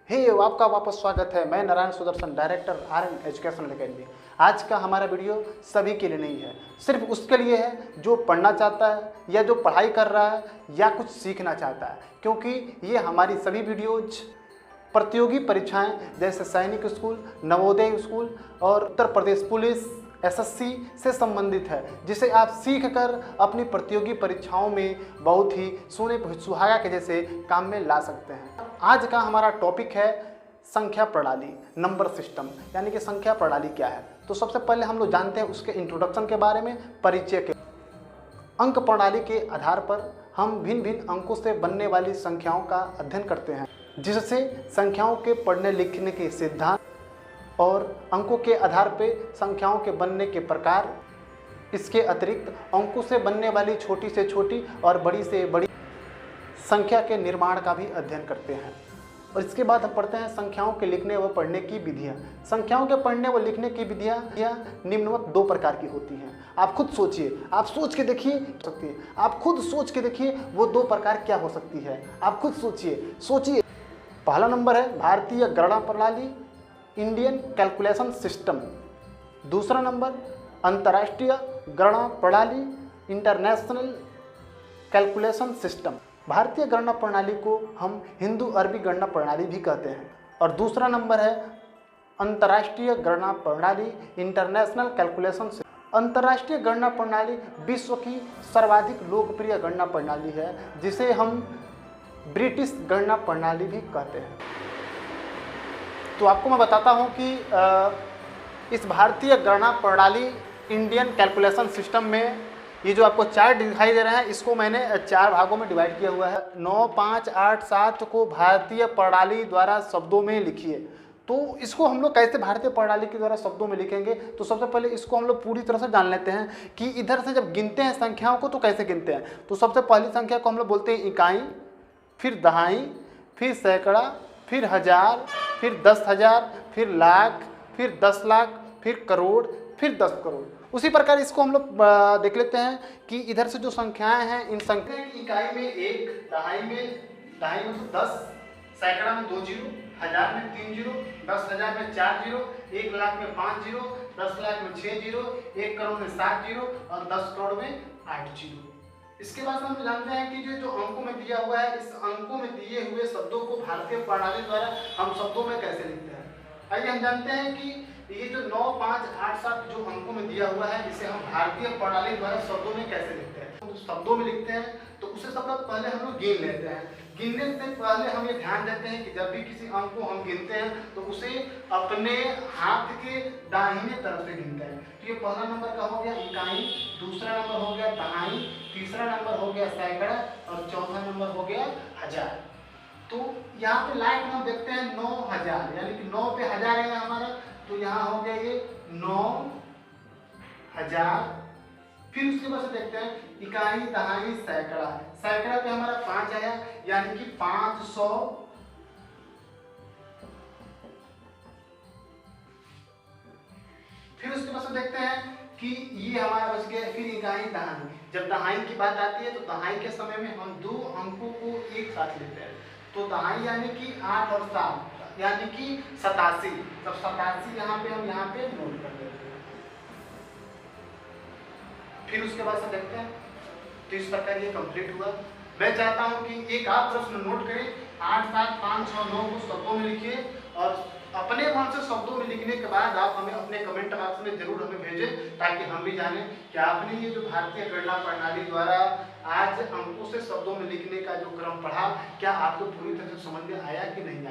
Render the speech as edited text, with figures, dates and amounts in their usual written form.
आपका वापस स्वागत है। मैं Narayan Sudarshan, director Aryan educational academy. आज का हमारा वीडियो सभी के लिए नहीं है, सिर्फ उसके लिए है जो पढ़ना चाहता है या जो पढ़ाई कर रहा है या कुछ सीखना चाहता है, क्योंकि ये हमारी सभी वीडियोज प्रतियोगी परीक्षाएं जैसे सैनिक स्कूल, नवोदय स्कूल और उत्तर प्रदेश पुलिस एसएससी से संबंधित है, जिसे आप सीख कर अपनी प्रतियोगी परीक्षाओं में बहुत ही सोने सुहागा के जैसे काम में ला सकते हैं। आज का हमारा टॉपिक है संख्या प्रणाली, नंबर सिस्टम, यानी कि संख्या प्रणाली क्या है। तो सबसे पहले हम लोग जानते हैं उसके इंट्रोडक्शन के बारे में, परिचय के। अंक प्रणाली के आधार पर हम भिन्न भिन्न अंकों से बनने वाली संख्याओं का अध्ययन करते हैं, जिससे संख्याओं के पढ़ने लिखने के सिद्धांत और अंकों के आधार पर संख्याओं के बनने के प्रकार, इसके अतिरिक्त अंकों से बनने वाली छोटी से छोटी और बड़ी से बड़ी संख्या के निर्माण का भी अध्ययन करते हैं। और इसके बाद हम पढ़ते हैं संख्याओं के लिखने व पढ़ने की विधियाँ। संख्याओं के पढ़ने व लिखने की विधियाँ निम्नवत दो प्रकार की होती हैं। आप खुद सोचिए, आप सोच के देखिए, आप खुद सोच के देखिए वो दो प्रकार क्या हो सकती है। आप खुद सोचिए। पहला नंबर है भारतीय गणना प्रणाली, इंडियन कैलकुलेशन सिस्टम। दूसरा नंबर अंतर्राष्ट्रीय गणना प्रणाली, इंटरनेशनल कैलकुलेशन सिस्टम। भारतीय गणना प्रणाली को हम हिंदू अरबी गणना प्रणाली भी कहते हैं। और दूसरा नंबर है अंतर्राष्ट्रीय गणना प्रणाली, इंटरनेशनल कैलकुलेशन सिस्टम। अंतर्राष्ट्रीय गणना प्रणाली विश्व की सर्वाधिक लोकप्रिय गणना प्रणाली है, जिसे हम ब्रिटिश गणना प्रणाली भी कहते हैं। तो आपको मैं बताता हूं कि इस भारतीय गणना प्रणाली इंडियन कैलकुलेशन सिस्टम में ये जो आपको चार्ट दिखाई दे रहा है, इसको मैंने 4 भागों में डिवाइड किया हुआ है। 9, 5, 8, 7 को भारतीय प्रणाली द्वारा शब्दों में लिखिए। तो इसको हम लोग कैसे भारतीय प्रणाली के द्वारा शब्दों में लिखेंगे, तो सबसे पहले इसको हम लोग पूरी तरह से जान लेते हैं कि इधर से जब गिनते हैं संख्याओं को तो कैसे गिनते हैं। तो सबसे पहली संख्या को हम लोग बोलते हैं इकाई, फिर दहाई, फिर सैकड़ा, फिर हजार, फिर 10,000, फिर लाख, फिर 10 लाख, फिर करोड़, फिर 10 करोड़। उसी प्रकार इसको हम लोग देख लेते हैं कि इधर से जो संख्याएं हैं, इन संख्या की इकाई में 1, दहाई में तो 10, सैकड़ा में 2 जीरो, हजार में 3 जीरो, 10,000 में 4 जीरो, 1 लाख में 5 जीरो, 10 लाख में 6 जीरो, 1 करोड़ में 7 जीरो और 10 करोड़ में 8 जीरो। इसके बाद हम जानते हैं कि जो अंकों में दिया हुआ है, इस अंकों में दिए हुए शब्दों को भारतीय प्रणाली द्वारा हम शब्दों में कैसे लिखते हैं। आइए हम जानते हैं कि ये जो 9, 5, 8, 7 जो अंकों में दिया हुआ है, इसे हम भारतीय प्रणाली द्वारा शब्दों में कैसे लिखते हैं। तो शब्दों में लिखते हैं तो उसे सबसे पहले हम लोग गिन लेते हैं। गिनने से पहले हम ये ध्यान देते हैं कि जब भी किसी अंक को हम गिनते हैं तो उसे अपने हाथ के दाहिने तरफ से गिनते हैं। तो ये पहला नंबर का हो गया इकाई, दूसरा नंबर हो गया दहाई, तीसरा नंबर हो गया सैकड़ा और चौथा नंबर हो गया हजार। तो यहाँ पे लाइट में हम देखते हैं 9,000, यानी कि 9 पे 1000 है हमारा, तो यहाँ हो गया ये 9,000। फिर उसके बाद से देखते हैं इकाई, दहाई, सैकड़ा। सैकड़ा पे हमारा 5 आया, यानी कि 500। फिर उसके बाद से देखते हैं कि ये हमारा बच गया। फिर इकाई, दहाई। जब दहाई की बात आती है तो दहाई के समय में हम 2 अंकों को एक साथ लेते हैं। तो दहाई यानी कि 8 और 7, यानी कि 87। तब 87 यहाँ पे हम यहाँ पे नोट कर देते हैं। फिर उसके बाद से देखते हैं तो इस प्रकार ये कंप्लीट हुआ। मैं चाहता हूं कि एक आप प्रश्न नोट करें, 8, 7, 5, 6, 9 को शब्दों में लिखिए और अपने मन से शब्दों में लिखने के बाद आप हमें अपने कमेंट बॉक्स में जरूर हमें भेजें, ताकि हम भी जानें कि आपने ये जो भारतीय गणना प्रणाली द्वारा आज अंकों से शब्दों में लिखने का जो क्रम पढ़ा, क्या आपको पूरी तरह से समझ में आया कि नहीं आया।